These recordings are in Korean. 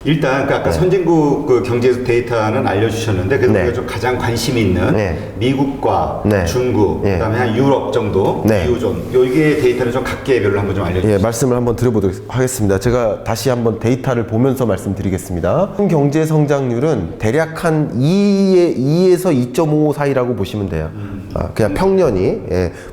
일단 아까 선진국 그 경제 데이터는 알려주셨는데 그래서 우리가 좀 가장 관심이 있는 미국과 중국, 그다음에 한 유럽 정도, 이유존 여기에 데이터를 좀 각계별로 한번 좀 알려주세요. 예, 말씀을 한번 드려보도록 하겠습니다. 제가 다시 한번 데이터를 보면서 말씀드리겠습니다. 경제 성장률은 대략 한 2에서 2.5 사이라고 보시면 돼요. 그냥 평년이.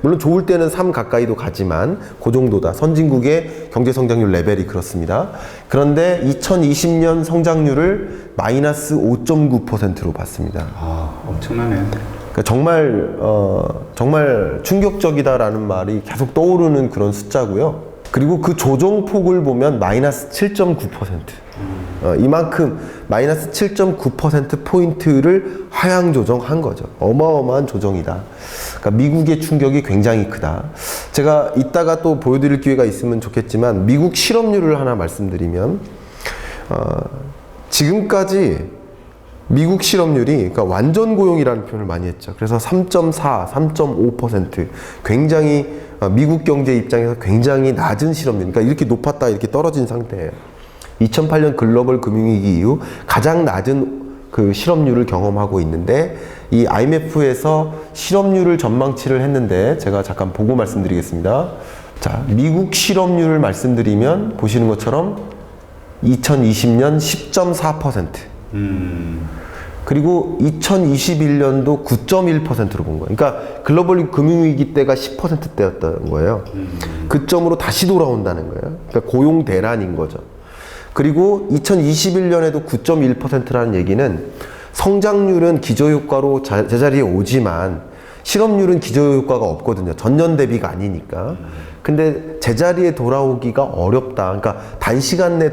물론 좋을 때는 3 가까이도 가지만 그 정도다. 선진국의 경제 성장률 레벨이 그렇습니다. 그런데 2020년 성장률을 마이너스 5.9%로 봤습니다. 엄청나네요. 그러니까 정말 충격적이다라는 말이 계속 떠오르는 그런 숫자고요. 그리고 그 조정폭을 보면 마이너스 7.9%. 이만큼 마이너스 7.9%포인트를 하향 조정한 거죠. 어마어마한 조정이다. 그러니까 미국의 충격이 굉장히 크다. 제가 이따가 또 보여드릴 기회가 있으면 좋겠지만 미국 실업률을 하나 말씀드리면 지금까지 미국 실업률이 그러니까 완전 고용이라는 표현을 많이 했죠. 그래서 3.4, 3.5% 굉장히 미국 경제 입장에서 굉장히 낮은 실업률. 그러니까 이렇게 높았다 이렇게 떨어진 상태예요. 2008년 글로벌 금융위기 이후 가장 낮은 그 실업률을 경험하고 있는데 이 IMF에서 실업률을 전망치를 했는데 제가 잠깐 보고 말씀드리겠습니다. 자, 미국 실업률을 말씀드리면 보시는 것처럼 2020년 10.4%. 그리고 2021년도 9.1%로 본 거예요. 그러니까 글로벌 금융위기 때가 10%대였던 거예요. 그 점으로 다시 돌아온다는 거예요. 그러니까 고용 대란인 거죠. 그리고 2021년에도 9.1%라는 얘기는 성장률은 기저효과로 제자리에 오지만 실업률은 기저효과가 없거든요. 전년 대비가 아니니까. 근데 제자리에 돌아오기가 어렵다. 그러니까 단시간 내에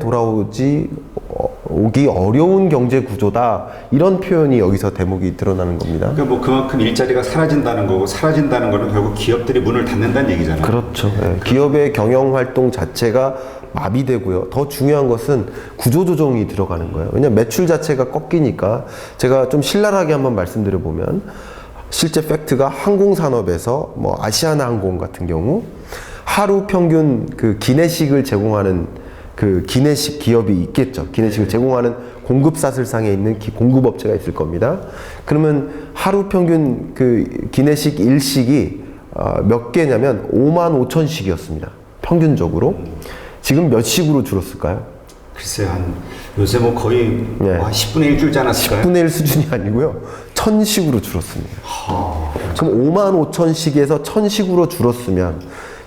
오기 어려운 경제 구조다. 이런 표현이 여기서 대목이 드러나는 겁니다. 그러니까 뭐 그만큼 일자리가 사라진다는 거고 사라진다는 거는 결국 기업들이 문을 닫는다는 얘기잖아요. 그렇죠. 기업의 경영 활동 자체가 마비되고요. 더 중요한 것은 구조조정이 들어가는 거예요. 왜냐면 매출 자체가 꺾이니까 제가 좀 신랄하게 한번 말씀드려보면 실제 팩트가 항공산업에서 뭐 아시아나항공 같은 경우 하루 평균 그 기내식을 제공하는 그 기내식 기업이 있겠죠. 기내식을 제공하는 공급사슬상에 있는 공급업체가 있을 겁니다. 그러면 하루 평균 그 기내식 일식이 몇 개냐면 55,000식이었습니다. 평균적으로. 지금 몇 식으로 줄었을까요? 글쎄요, 요새 뭐 거의 한 10분의 1 줄지 않았을까요? 10분의 1 수준이 아니고요. 1000식으로 줄었습니다. 그럼 55,000식에서 1000식으로 줄었으면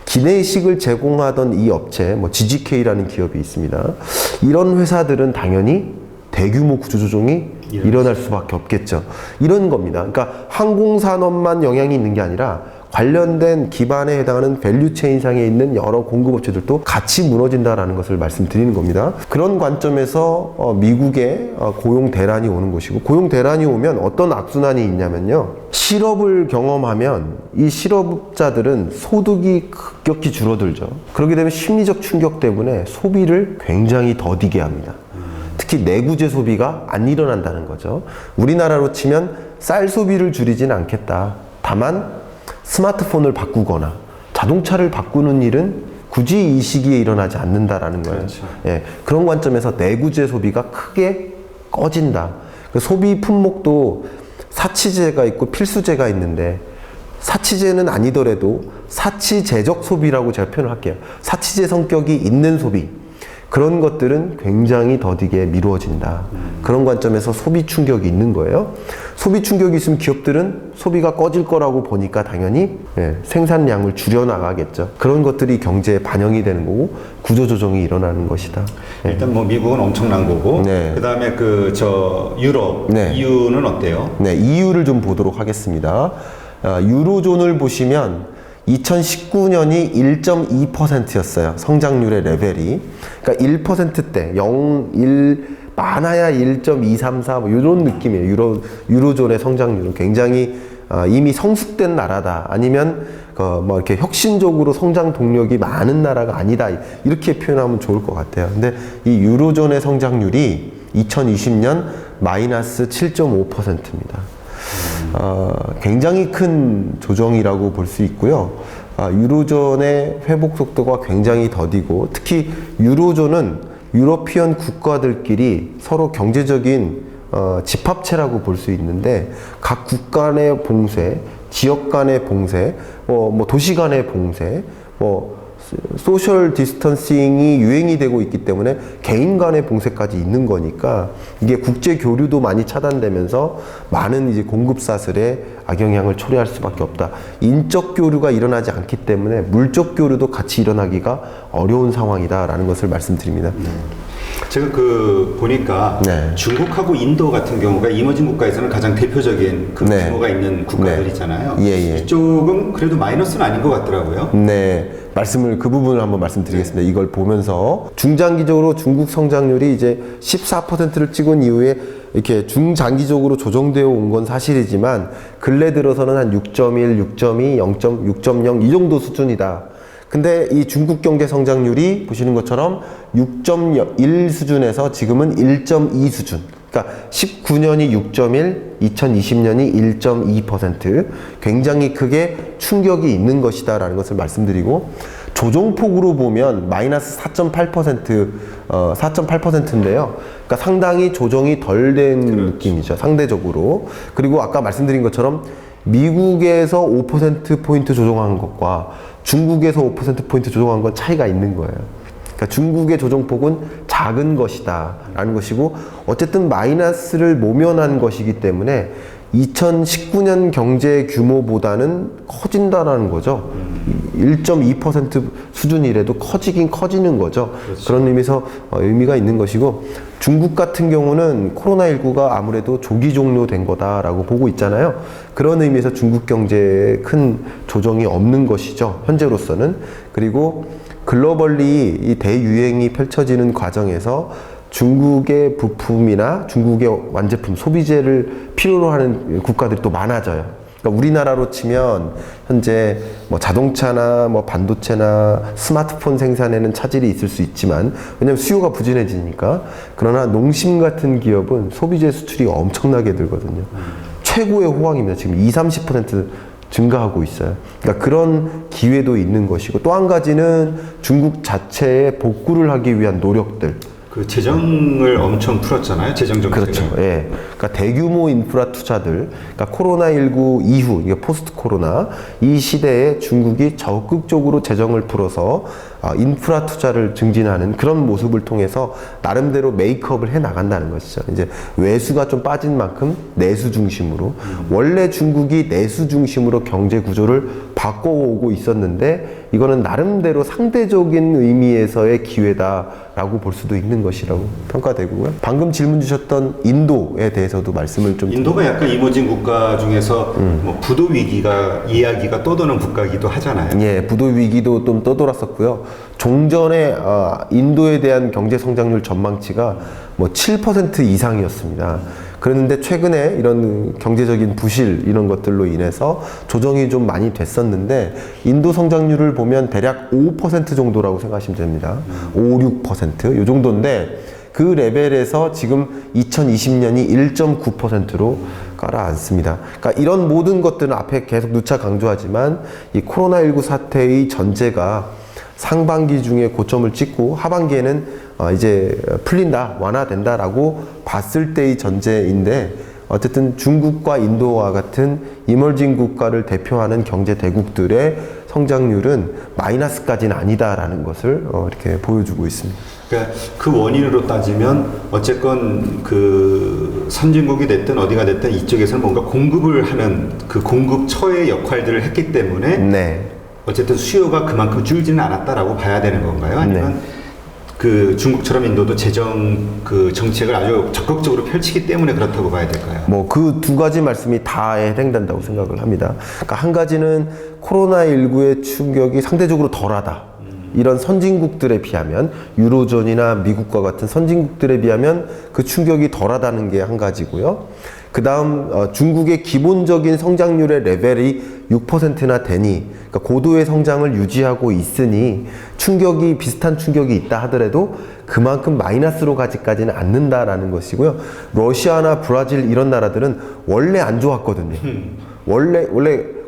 기내식을 제공하던 이 업체, 뭐 GGK라는 기업이 있습니다. 이런 회사들은 당연히 대규모 구조조정이 일어날 수밖에 없겠죠. 이런 겁니다. 그러니까 항공산업만 영향이 있는 게 아니라 관련된 기반에 해당하는 밸류체인상에 있는 여러 공급업체들도 같이 무너진다라는 것을 말씀드리는 겁니다. 그런 관점에서 미국의 고용 대란이 오는 것이고, 고용 대란이 오면 어떤 악순환이 있냐면요. 실업을 경험하면 이 실업자들은 소득이 급격히 줄어들죠. 그렇게 되면 심리적 충격 때문에 소비를 굉장히 더디게 합니다. 특히 내구재 소비가 안 일어난다는 거죠. 우리나라로 치면 쌀 소비를 줄이진 않겠다. 다만 스마트폰을 바꾸거나 자동차를 바꾸는 일은 굳이 이 시기에 일어나지 않는다라는 거예요. 그렇죠. 그런 관점에서 내구재 소비가 크게 꺼진다. 그 소비 품목도 사치재가 있고 필수재가 있는데 사치재는 아니더라도 사치재적 소비라고 제가 표현을 할게요. 사치재 성격이 있는 소비. 그런 것들은 굉장히 더디게 미루어진다. 그런 관점에서 소비 충격이 있는 거예요. 소비 충격이 있으면 기업들은 소비가 꺼질 거라고 보니까 당연히 생산량을 줄여나가겠죠. 그런 것들이 경제에 반영이 되는 거고 구조조정이 일어나는 것이다. 일단 뭐 미국은 엄청난 거고 그다음에 유럽 EU는 어때요? EU를 좀 보도록 하겠습니다. 유로존을 보시면 2019년이 1.2%였어요. 성장률의 레벨이. 그러니까 1%대, 1, 많아야 1.234, 뭐 이런 느낌이에요. 유로존의 성장률은 굉장히 이미 성숙된 나라다. 아니면 뭐 이렇게 혁신적으로 성장 동력이 많은 나라가 아니다. 이렇게 표현하면 좋을 것 같아요. 근데 이 유로존의 성장률이 2020년 마이너스 7.5%입니다. 굉장히 큰 조정이라고 볼 수 있고요. 유로존의 회복 속도가 굉장히 더디고 특히 유로존은 유러피언 국가들끼리 서로 경제적인 집합체라고 볼 수 있는데 각 국가 간의 봉쇄, 지역 간의 봉쇄, 뭐 도시 간의 봉쇄, 소셜 디스턴싱이 유행이 되고 있기 때문에 개인 간의 봉쇄까지 있는 거니까 이게 국제 교류도 많이 차단되면서 많은 이제 공급 사슬에 악영향을 초래할 수밖에 없다. 인적 교류가 일어나지 않기 때문에 물적 교류도 같이 일어나기가 어려운 상황이다라는 것을 말씀드립니다. 제가 보니까 네. 중국하고 인도 같은 경우가 이머징 국가에서는 가장 대표적인 그 네. 규모가 있는 국가들 네. 있잖아요. 예. 이쪽은 그래도 마이너스는 아닌 것 같더라고요. 네. 그 부분을 한번 말씀드리겠습니다. 이걸 보면서 중장기적으로 중국 성장률이 이제 14%를 찍은 이후에 이렇게 중장기적으로 조정되어 온 건 사실이지만 근래 들어서는 한 6.1, 6.2, 0.6.0 이 정도 수준이다. 근데 이 중국 경제 성장률이 보시는 것처럼 6.1 수준에서 지금은 1.2 수준. 그러니까 19년이 6.1, 2020년이 1.2%. 굉장히 크게 충격이 있는 것이다라는 것을 말씀드리고 조정폭으로 보면 마이너스 4.8%인데요. 그러니까 상당히 조정이 덜 된 느낌이죠. 상대적으로. 그리고 아까 말씀드린 것처럼 미국에서 5%포인트 조정한 것과 중국에서 5%포인트 조정한 건 차이가 있는 거예요. 그러니까 중국의 조정폭은 작은 것이다 라는 것이고 어쨌든 마이너스를 모면한 것이기 때문에 2019년 경제 규모보다는 커진다라는 거죠. 1.2% 수준이라도 커지긴 커지는 거죠. 그렇죠. 그런 의미에서 의미가 있는 것이고 중국 같은 경우는 코로나19가 아무래도 조기 종료된 거다라고 보고 있잖아요. 그런 의미에서 중국 경제에 큰 조정이 없는 것이죠. 현재로서는. 그리고 글로벌리 이 대유행이 펼쳐지는 과정에서 중국의 부품이나 중국의 완제품, 소비재를 필요로 하는 국가들이 또 많아져요. 그러니까 우리나라로 치면 현재 뭐 자동차나 뭐 반도체나 스마트폰 생산에는 차질이 있을 수 있지만 왜냐하면 수요가 부진해지니까. 그러나 농심 같은 기업은 소비재 수출이 엄청나게 늘거든요. 최고의 호황입니다. 지금 20-30% 증가하고 있어요. 그러니까 그런 기회도 있는 것이고 또 한 가지는 중국 자체의 복구를 하기 위한 노력들. 그 재정을 엄청 풀었잖아요. 재정 정책을. 그렇죠. 예. 그러니까 대규모 인프라 투자들, 그러니까 코로나19 이후, 이게 포스트 코로나 이 시대에 중국이 적극적으로 재정을 풀어서 인프라 투자를 증진하는 그런 모습을 통해서 나름대로 메이크업을 해 나간다는 것이죠. 이제 외수가 좀 빠진 만큼 내수 중심으로 원래 중국이 내수 중심으로 경제 구조를 바꿔오고 있었는데 이거는 나름대로 상대적인 의미에서의 기회다라고 볼 수도 있는 것이라고 평가되고요. 방금 질문 주셨던 인도에 대해서도 말씀을 좀 인도가 약간 이머징 국가 중에서 뭐 부도 위기가 이야기가 떠도는 국가이기도 하잖아요. 예, 부도 위기도 좀 떠돌았었고요. 종전에 인도에 대한 경제 성장률 전망치가 뭐 7% 이상이었습니다. 그랬는데 최근에 이런 경제적인 부실 이런 것들로 인해서 조정이 좀 많이 됐었는데 인도 성장률을 보면 대략 5% 정도라고 생각하시면 됩니다. 5, 6% 이 정도인데 그 레벨에서 지금 2020년이 1.9%로 깔아앉습니다. 그러니까 이런 모든 것들은 앞에 계속 누차 강조하지만 이 코로나19 사태의 전제가 상반기 중에 고점을 찍고 하반기에는 이제 풀린다, 완화된다라고 봤을 때의 전제인데 어쨌든 중국과 인도와 같은 이머징 국가를 대표하는 경제 대국들의 성장률은 마이너스까지는 아니다라는 것을 이렇게 보여주고 있습니다. 그러니까 그 원인으로 따지면 어쨌건 그 선진국이 됐든 어디가 됐든 이쪽에서는 뭔가 공급을 하는 그 공급처의 역할들을 했기 때문에 네. 어쨌든 수요가 그만큼 줄지는 않았다라고 봐야 되는 건가요? 아니면 그 중국처럼 인도도 재정 그 정책을 아주 적극적으로 펼치기 때문에 그렇다고 봐야 될까요? 뭐 그 두 가지 말씀이 다에 해당된다고 생각을 합니다. 그러니까 한 가지는 코로나19의 충격이 상대적으로 덜하다. 이런 선진국들에 비하면 유로존이나 미국과 같은 선진국들에 비하면 그 충격이 덜하다는 게 한 가지고요. 그 다음 중국의 기본적인 성장률의 레벨이 6%나 되니 그러니까 고도의 성장을 유지하고 있으니 충격이 비슷한 충격이 있다 하더라도 그만큼 마이너스로 가지까지는 않는다라는 것이고요. 러시아나 브라질 이런 나라들은 원래 안 좋았거든요. 원래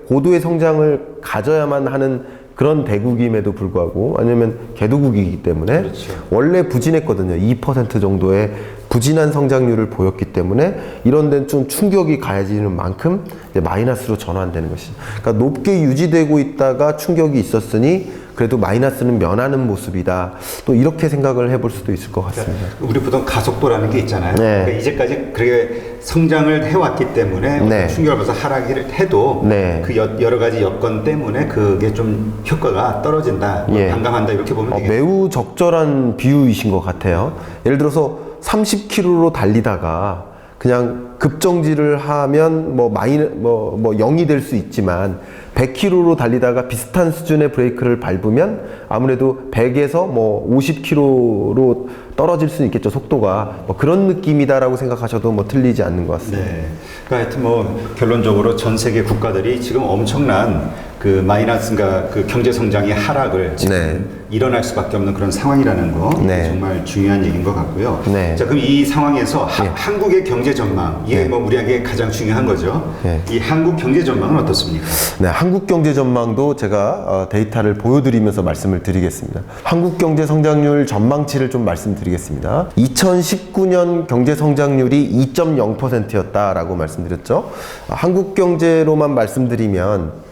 고도의 성장을 가져야만 하는 그런 대국임에도 불구하고, 아니면 개도국이기 때문에 그렇죠. 원래 부진했거든요. 2% 정도의 부진한 성장률을 보였기 때문에 이런 데는 좀 충격이 가해지는 만큼 이제 마이너스로 전환되는 것이죠. 그러니까 높게 유지되고 있다가 충격이 있었으니 그래도 마이너스는 면하는 모습이다. 또 이렇게 생각을 해볼 수도 있을 것 같습니다. 우리 보통 가속도라는 게 있잖아요. 네. 그러니까 이제까지 그렇게 성장을 해왔기 때문에 네. 충격을 받아서 하락을 해도 네. 그 여러 가지 여건 때문에 그게 좀 효과가 떨어진다, 예. 반감한다 이렇게 보면 되겠죠. 매우 적절한 비유이신 것 같아요. 예를 들어서 30km로 달리다가 그냥 급정지를 하면 뭐 0이 될 수 있지만 100km로 달리다가 비슷한 수준의 브레이크를 밟으면 아무래도 100에서 뭐 50km로 떨어질 수 있겠죠. 속도가 뭐 그런 느낌이다라고 생각하셔도 뭐 틀리지 않는 것 같습니다. 네. 그러니까 하여튼 뭐 결론적으로 전 세계 국가들이 지금 엄청난 그 마이너스인가 그 경제 성장의 하락을 지금 네. 일어날 수밖에 없는 그런 상황이라는 거 네. 정말 중요한 얘기인 것 같고요. 네. 자, 그럼 이 상황에서 네. 한국의 경제 전망 이게 네. 뭐 우리에게 가장 중요한 거죠. 네. 이 한국 경제 전망은 어떻습니까? 네, 한국 경제 전망도 제가 데이터를 보여드리면서 말씀을 드리겠습니다. 한국 경제 성장률 전망치를 좀 말씀드리겠습니다. 2019년 경제 성장률이 2.0%였다라고 말씀드렸죠. 한국 경제로만 말씀드리면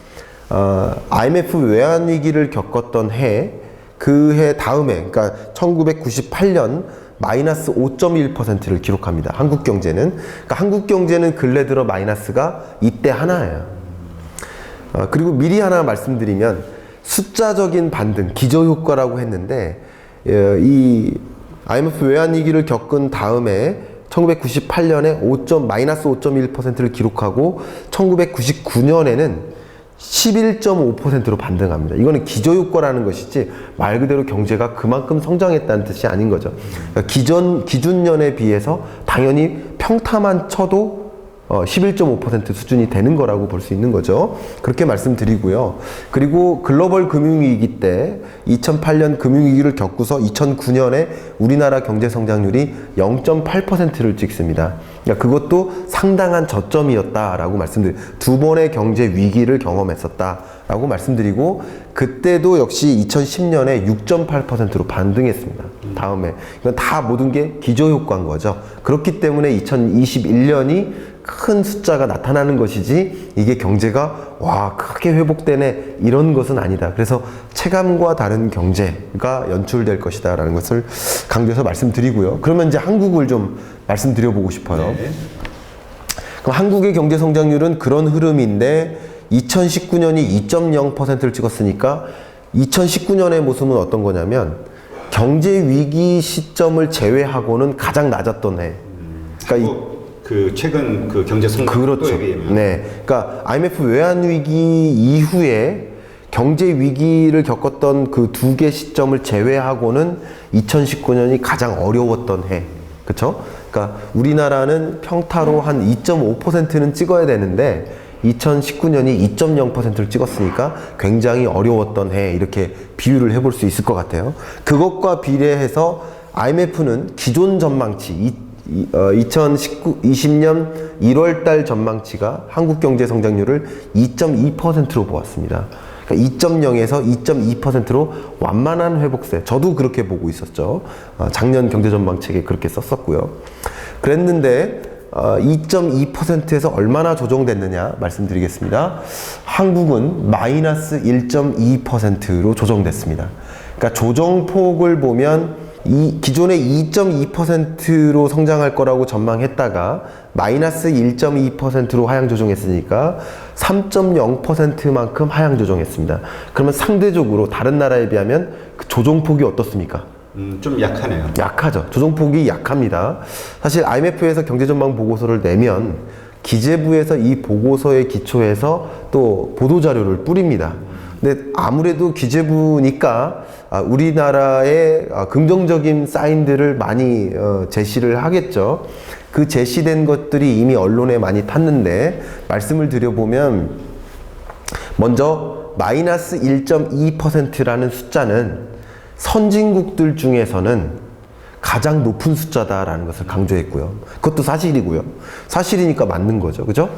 IMF 외환 위기를 겪었던 해, 그 해 다음에, 그러니까 1998년 마이너스 5.1%를 기록합니다. 한국 경제는. 그러니까 한국 경제는 근래 들어 마이너스가 이때 하나예요. 그리고 미리 하나 말씀드리면 숫자적인 반등, 기저효과라고 했는데 이 IMF 외환위기를 겪은 다음에 1998년에 마이너스 5.1%를 기록하고 1999년에는 11.5%로 반등합니다. 이거는 기저효과라는 것이지 말 그대로 경제가 그만큼 성장했다는 뜻이 아닌 거죠. 그러니까 기준년에 비해서 당연히 평타만 쳐도 11.5% 수준이 되는 거라고 볼 수 있는 거죠. 그렇게 말씀드리고요. 그리고 글로벌 금융위기 때 2008년 금융위기를 겪고서 2009년에 우리나라 경제 성장률이 0.8%를 찍습니다. 그러니까 그것도 상당한 저점이었다라고 두 번의 경제 위기를 경험했었다라고 말씀드리고 그때도 역시 2010년에 6.8%로 반등했습니다. 다음에 이건 다 모든 게 기저효과인 거죠. 그렇기 때문에 2021년이 큰 숫자가 나타나는 것이지 이게 경제가 와 크게 회복되네 이런 것은 아니다. 그래서 체감과 다른 경제가 연출될 것이다 라는 것을 강조해서 말씀드리고요. 그러면 이제 한국을 좀 말씀드려보고 싶어요. 네. 그럼 한국의 경제 성장률은 그런 흐름인데 2019년이 2.0%를 찍었으니까 2019년의 모습은 어떤 거냐면 경제 위기 시점을 제외하고는 가장 낮았던 해. 그러니까 그 최근 그 경제 성장도에 그렇죠. 비하면 네. 그러니까 IMF 외환 위기 이후에 경제 위기를 겪었던 그 두 개 시점을 제외하고는 2019년이 가장 어려웠던 해. 그렇죠? 그러니까 우리나라는 평타로 한 2.5%는 찍어야 되는데 2019년이 2.0%를 찍었으니까 굉장히 어려웠던 해 이렇게 비유를 해볼 수 있을 것 같아요. 그것과 비례해서 IMF는 기존 전망치 2020년 1월달 전망치가 한국 경제 성장률을 2.2%로 보았습니다. 그러니까 2.0에서 2.2%로 완만한 회복세. 저도 그렇게 보고 있었죠. 작년 경제 전망책에 그렇게 썼었고요. 그랬는데 2.2%에서 얼마나 조정됐느냐 말씀드리겠습니다. 한국은 마이너스 1.2%로 조정됐습니다. 그러니까 조정폭을 보면 기존에 2.2%로 성장할 거라고 전망했다가 마이너스 1.2%로 하향 조정했으니까 3.0%만큼 하향 조정했습니다. 그러면 상대적으로 다른 나라에 비하면 그 조정폭이 어떻습니까? 좀 약하네요. 약하죠. 조정폭이 약합니다. 사실 IMF에서 경제전망 보고서를 내면 기재부에서 이 보고서에 기초해서 또 보도자료를 뿌립니다. 근데 아무래도 기재부니까 우리나라의 긍정적인 사인들을 많이 제시를 하겠죠. 그 제시된 것들이 이미 언론에 많이 탔는데 말씀을 드려보면 먼저 마이너스 1.2%라는 숫자는 선진국들 중에서는 가장 높은 숫자다라는 것을 강조했고요. 그것도 사실이고요. 사실이니까 맞는 거죠. 그죠?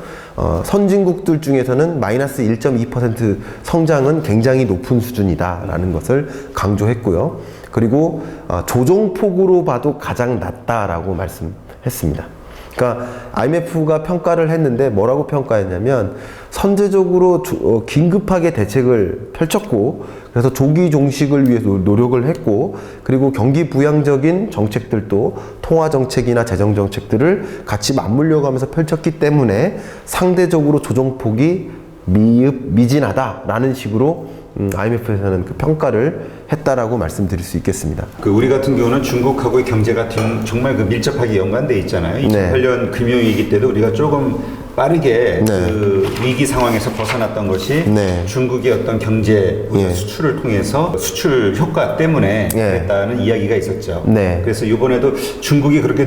선진국들 중에서는 마이너스 1.2% 성장은 굉장히 높은 수준이다라는 것을 강조했고요. 그리고 조정폭으로 봐도 가장 낮다라고 말씀했습니다. 그러니까 IMF가 평가를 했는데 뭐라고 평가했냐면 선제적으로 긴급하게 대책을 펼쳤고 그래서 조기 종식을 위해서 노력을 했고 그리고 경기 부양적인 정책들도 통화 정책이나 재정 정책들을 같이 맞물려 가면서 펼쳤기 때문에 상대적으로 조정폭이 미진하다라는 식으로 IMF에서는 그 평가를 했다라고 말씀드릴 수 있겠습니다. 그 우리 같은 경우는 중국하고의 경제가 정말 그 밀접하게 연관돼 있잖아요. 2008년 금융위기 때도 우리가 조금 빠르게 그 위기 상황에서 벗어났던 것이 중국의 어떤 경제 수출을 통해서 수출 효과 때문에 그랬다는 이야기가 있었죠. 그래서 이번에도 중국이 그렇게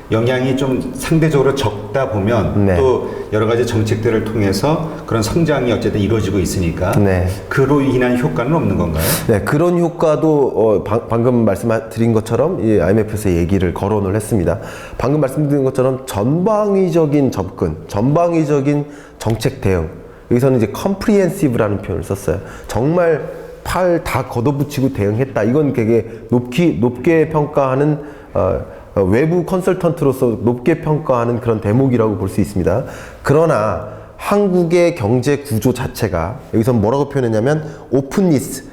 영향이 좀 상대적으로 적다 보면 또 여러 가지 정책들을 통해서 그런 성장이 어쨌든 이루어지고 있으니까 그로 인한 효과는 없는 건가요? 네, 그런 효과도 방금 말씀드린 것처럼 이 IMF에서 얘기를 거론을 했습니다. 방금 말씀드린 것처럼 전방위적인 접근, 전방위적인 정책 대응. 여기서는 이제 comprehensive라는 표현을 썼어요. 정말 팔 다 걷어붙이고 대응했다. 이건 되게 높게 평가하는 외부 컨설턴트로서 높게 평가하는 그런 대목이라고 볼 수 있습니다. 그러나 한국의 경제 구조 자체가 여기서 뭐라고 표현했냐면 오픈니스,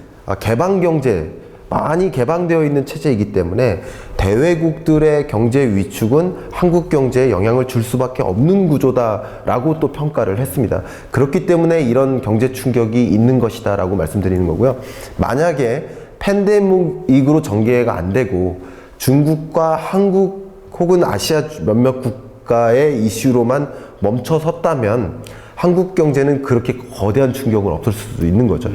개방 경제, 많이 개방되어 있는 체제이기 때문에 대외국들의 경제 위축은 한국 경제에 영향을 줄 수밖에 없는 구조다라고 또 평가를 했습니다. 그렇기 때문에 이런 경제 충격이 있는 것이다라고 말씀드리는 거고요. 만약에 팬데믹으로 전개가 안 되고 중국과 한국 혹은 아시아 몇몇 국가의 이슈로만 멈춰섰다면 한국 경제는 그렇게 거대한 충격은 없을 수도 있는 거죠.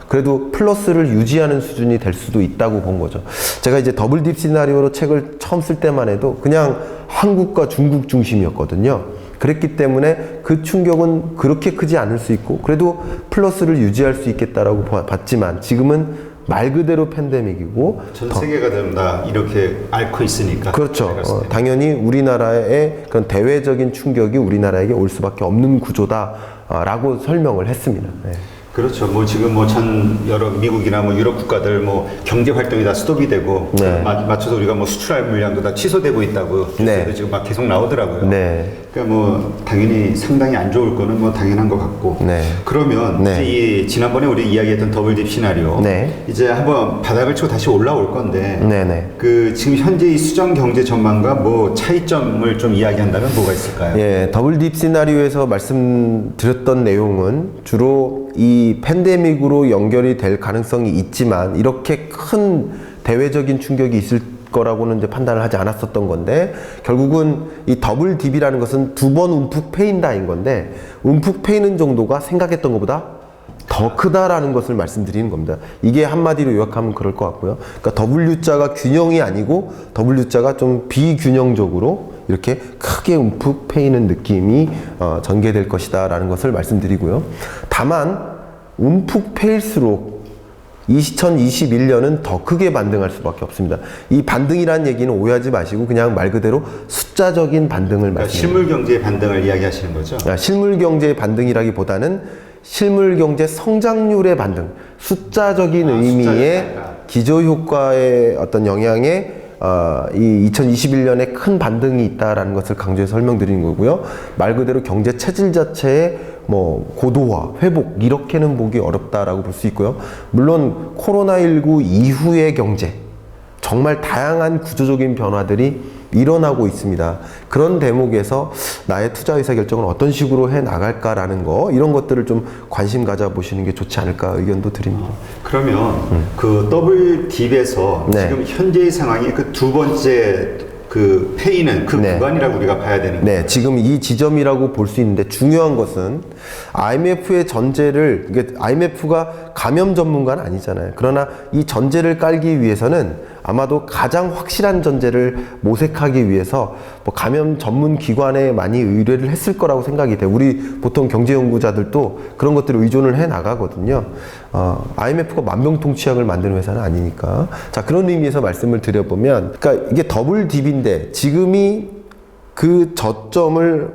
그래도 플러스를 유지하는 수준이 될 수도 있다고 본 거죠. 제가 이제 더블 딥 시나리오로 책을 처음 쓸 때만 해도 그냥 한국과 중국 중심이었거든요. 그랬기 때문에 그 충격은 그렇게 크지 않을 수 있고 그래도 플러스를 유지할 수 있겠다라고 봤지만 지금은 말 그대로 팬데믹이고 전 세계가 다 이렇게 앓고 있으니까 그렇죠. 당연히 우리나라의 그런 대외적인 충격이 우리나라에게 올 수밖에 없는 구조다라고 설명을 했습니다. 그렇죠. 뭐 지금 뭐 여러 미국이나 뭐 유럽 국가들 뭐 경제 활동이 다 스톱이 되고 맞춰서 우리가 뭐 수출할 물량도 다 취소되고 있다고 지금 막 계속 나오더라고요. 그러니까 뭐 당연히 상당히 안 좋을 거는 뭐 당연한 것 같고. 그러면 이제 이 지난번에 우리 이야기했던 더블 딥 시나리오 이제 한번 바닥을 치고 다시 올라올 건데 그 지금 현재 이 수정 경제 전망과 뭐 차이점을 좀 이야기한다면 뭐가 있을까요? 예, 더블 딥 시나리오에서 말씀드렸던 내용은 주로 이 팬데믹으로 연결이 될 가능성이 있지만 이렇게 큰 대외적인 충격이 있을 거라고는 이제 판단을 하지 않았었던 건데 결국은 이 더블 딥이라는 것은 두 번 움푹 패인다인 건데 움푹 패이는 정도가 생각했던 것보다 더 크다라는 것을 말씀드리는 겁니다. 이게 한마디로 요약하면 그럴 것 같고요. 그러니까 W자가 균형이 아니고 W자가 좀 비균형적으로 이렇게 크게 움푹 패이는 느낌이 전개될 것이다 라는 것을 말씀드리고요. 다만 움푹 패일수록 2021년은 더 크게 반등할 수밖에 없습니다. 이 반등이라는 얘기는 오해하지 마시고 그냥 말 그대로 숫자적인 반등을 그러니까 실물 경제의 반등을 이야기하시는 거죠? 실물 경제의 반등이라기보다는 실물 경제 성장률의 반등, 숫자적인 의미의 기저효과의 어떤 영향에 이 2021년에 큰 반등이 있다라는 것을 강조해서 설명드리는 거고요. 말 그대로 경제 체질 자체의 뭐 고도화, 회복 이렇게는 보기 어렵다라고 볼 수 있고요. 물론 코로나19 이후의 경제 정말 다양한 구조적인 변화들이 일어나고 있습니다. 그런 대목에서 나의 투자 의사 결정을 어떤 식으로 해 나갈까라는 거 이런 것들을 좀 관심 가져 보시는 게 좋지 않을까 의견도 드립니다. 그러면 그 더블 딥에서 지금 현재의 상황이 그 두 번째 그 페이는 그 구간이라고 우리가 봐야 되는 거예요. 지금 이 지점이라고 볼 수 있는데 중요한 것은 IMF의 전제를 IMF가 감염 전문가는 아니잖아요. 그러나 이 전제를 깔기 위해서는 아마도 가장 확실한 전제를 모색하기 위해서 뭐 감염 전문 기관에 많이 의뢰를 했을 거라고 생각이 돼요. 우리 보통 경제연구자들도 그런 것들을 의존을 해 나가거든요. IMF가 만병통치약을 만드는 회사는 아니니까. 자, 그런 의미에서 말씀을 드려보면, 그러니까 이게 더블 딥인데 지금이 그 저점을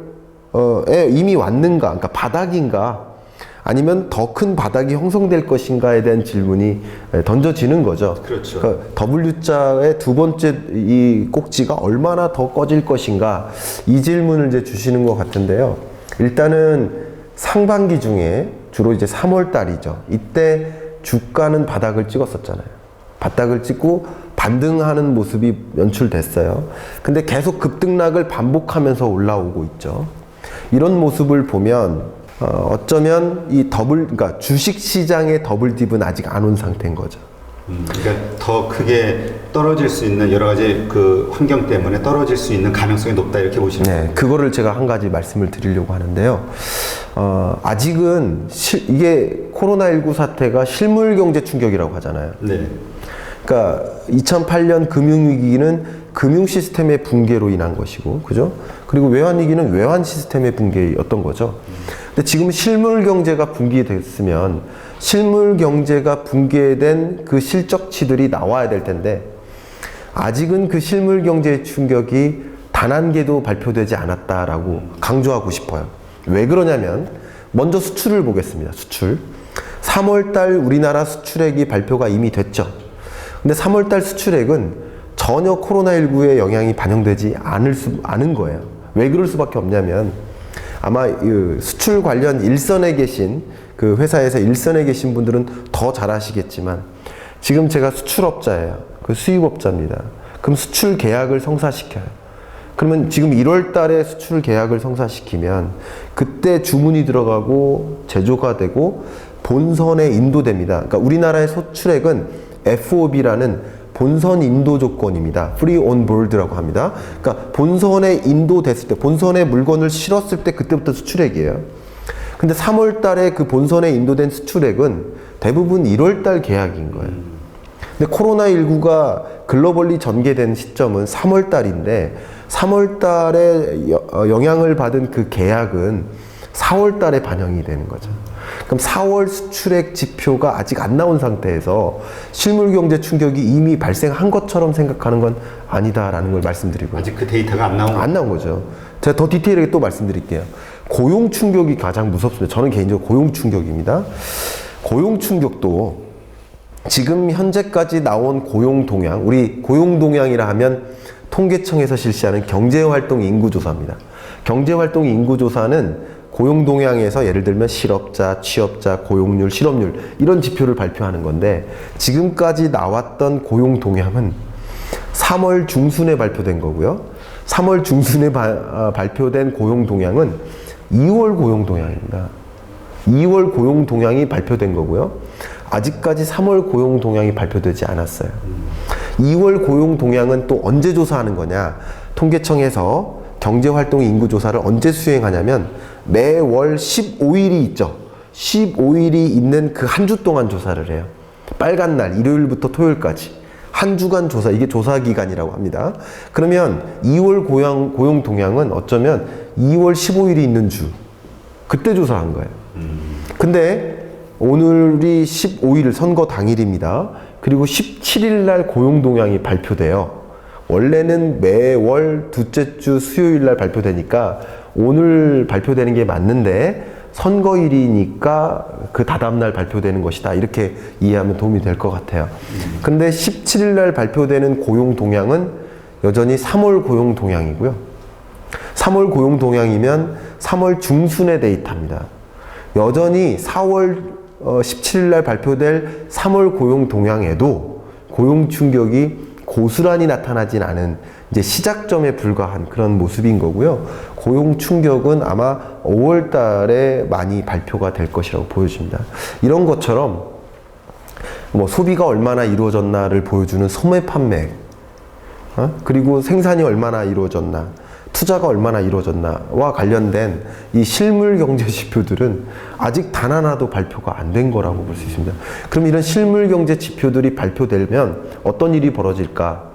이미 왔는가, 그러니까 바닥인가, 아니면 더 큰 바닥이 형성될 것인가에 대한 질문이 던져지는 거죠. 그렇죠. 그러니까 W자의 두 번째 이 꼭지가 얼마나 더 꺼질 것인가, 이 질문을 이제 주시는 것 같은데요. 일단은 상반기 중에 주로 이제 3월 달이죠. 이때 주가는 바닥을 찍었었잖아요. 바닥을 찍고 반등하는 모습이 연출됐어요. 근데 계속 급등락을 반복하면서 올라오고 있죠. 이런 모습을 보면 어쩌면 이 그러니까 주식 시장의 더블 딥은 아직 안 온 상태인 거죠. 그러니까 더 크게 떨어질 수 있는 여러 가지 그 환경 때문에 떨어질 수 있는 가능성이 높다, 이렇게 보시는 거예요. 네, 그거를 제가 한 가지 말씀을 드리려고 하는데요. 아직은 이게 코로나19 사태가 실물 경제 충격이라고 하잖아요. 네. 그러니까 2008년 금융위기는 금융 시스템의 붕괴로 인한 것이고, 그죠? 그리고 외환위기는 외환 시스템의 붕괴였던 거죠. 근데 지금 실물 경제가 붕괴됐으면 실물 경제가 붕괴된 그 실적치들이 나와야 될 텐데, 아직은 그 실물 경제의 충격이 단 한 개도 발표되지 않았다라고 강조하고 싶어요. 왜 그러냐면, 먼저 수출을 보겠습니다. 수출. 3월달 우리나라 수출액이 발표가 이미 됐죠. 근데 3월달 수출액은 전혀 코로나19의 영향이 반영되지 않은 거예요. 왜 그럴 수밖에 없냐면, 아마 수출 관련 일선에 계신 그 회사에서 일선에 계신 분들은 더 잘 아시겠지만, 지금 제가 수출업자예요. 그 수입업자입니다. 그럼 수출 계약을 성사시켜요. 그러면 지금 1월 달에 수출 계약을 성사시키면 그때 주문이 들어가고 제조가 되고 본선에 인도됩니다. 그러니까 우리나라의 수출액은 FOB라는 본선 인도 조건입니다. Free on board라고 합니다. 그러니까 본선에 인도됐을 때, 본선에 물건을 실었을 때 그때부터 수출액이에요. 근데 3월 달에 그 본선에 인도된 수출액은 대부분 1월 달 계약인 거예요. 근데 코로나19가 글로벌리 전개된 시점은 3월 달인데 3월 달에 영향을 받은 그 계약은 4월 달에 반영이 되는 거죠. 그럼 4월 수출액 지표가 아직 안 나온 상태에서 실물 경제 충격이 이미 발생한 것처럼 생각하는 건 아니다라는 걸 말씀드리고요. 아직 그 데이터가 안 나온 거죠. 제가 더 디테일하게 또 말씀드릴게요. 고용 충격이 가장 무섭습니다. 저는 개인적으로 고용 충격입니다. 고용 충격도 지금 현재까지 나온 고용 동향, 우리 고용 동향이라 하면 통계청에서 실시하는 경제활동 인구조사입니다. 경제활동 인구조사는 고용 동향에서 예를 들면 실업자, 취업자, 고용률, 실업률 이런 지표를 발표하는 건데, 지금까지 나왔던 고용 동향은 3월 중순에 발표된 거고요. 3월 중순에 발표된 고용 동향은 2월 고용 동향입니다. 2월 고용 동향이 발표된 거고요. 아직까지 3월 고용 동향이 발표되지 않았어요. 2월 고용 동향은 또 언제 조사하는 거냐? 통계청에서 경제활동 인구조사를 언제 수행하냐면 매월 15일이 있죠. 15일이 있는 그 한 주 동안 조사를 해요. 빨간 날, 일요일부터 토요일까지. 한 주간 조사, 이게 조사 기간이라고 합니다. 그러면 2월 고용 동향은 어쩌면 2월 15일이 있는 주, 그때 조사한 거예요. 근데 오늘이 15일 선거 당일입니다. 그리고 17일 날 고용 동향이 발표돼요. 원래는 매월 둘째 주 수요일 날 발표되니까 오늘 발표되는 게 맞는데 선거일이니까 그 다다음 날 발표되는 것이다, 이렇게 이해하면 도움이 될 것 같아요. 근데 17일 날 발표되는 고용 동향은 여전히 3월 고용 동향이고요. 3월 고용 동향이면 3월 중순의 데이터입니다. 여전히 4월 17일 날 발표될 3월 고용 동향에도 고용 충격이 고스란히 나타나진 않은 이제 시작점에 불과한 그런 모습인 거고요. 고용 충격은 아마 5월 달에 많이 발표가 될 것이라고 보여집니다. 이런 것처럼 뭐 소비가 얼마나 이루어졌나를 보여주는 소매 판매, 그리고 생산이 얼마나 이루어졌나, 투자가 얼마나 이루어졌나와 관련된 이 실물 경제 지표들은 아직 단 하나도 발표가 안 된 거라고 볼 수 있습니다. 그럼 이런 실물 경제 지표들이 발표되면 어떤 일이 벌어질까?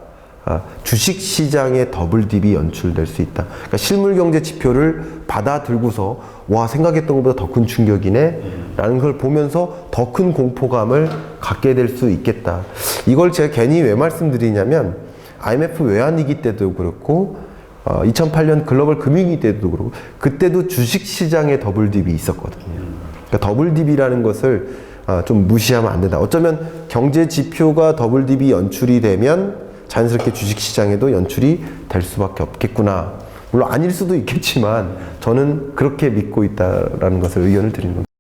주식시장에 더블딥이 연출될 수 있다. 그러니까 실물 경제 지표를 받아들고서 와, 생각했던 것보다 더 큰 충격이네 라는 걸 보면서 더 큰 공포감을 갖게 될 수 있겠다. 이걸 제가 괜히 왜 말씀드리냐면 IMF 외환위기 때도 그렇고 2008년 글로벌 금융위기 때도 그렇고 그때도 주식시장에 더블딥이 있었거든요. 그러니까 더블딥이라는 것을 좀 무시하면 안 된다. 어쩌면 경제 지표가 더블딥이 연출이 되면 자연스럽게 주식시장에도 연출이 될 수밖에 없겠구나. 물론 아닐 수도 있겠지만 저는 그렇게 믿고 있다라는 것을 의견을 드리는 겁니다.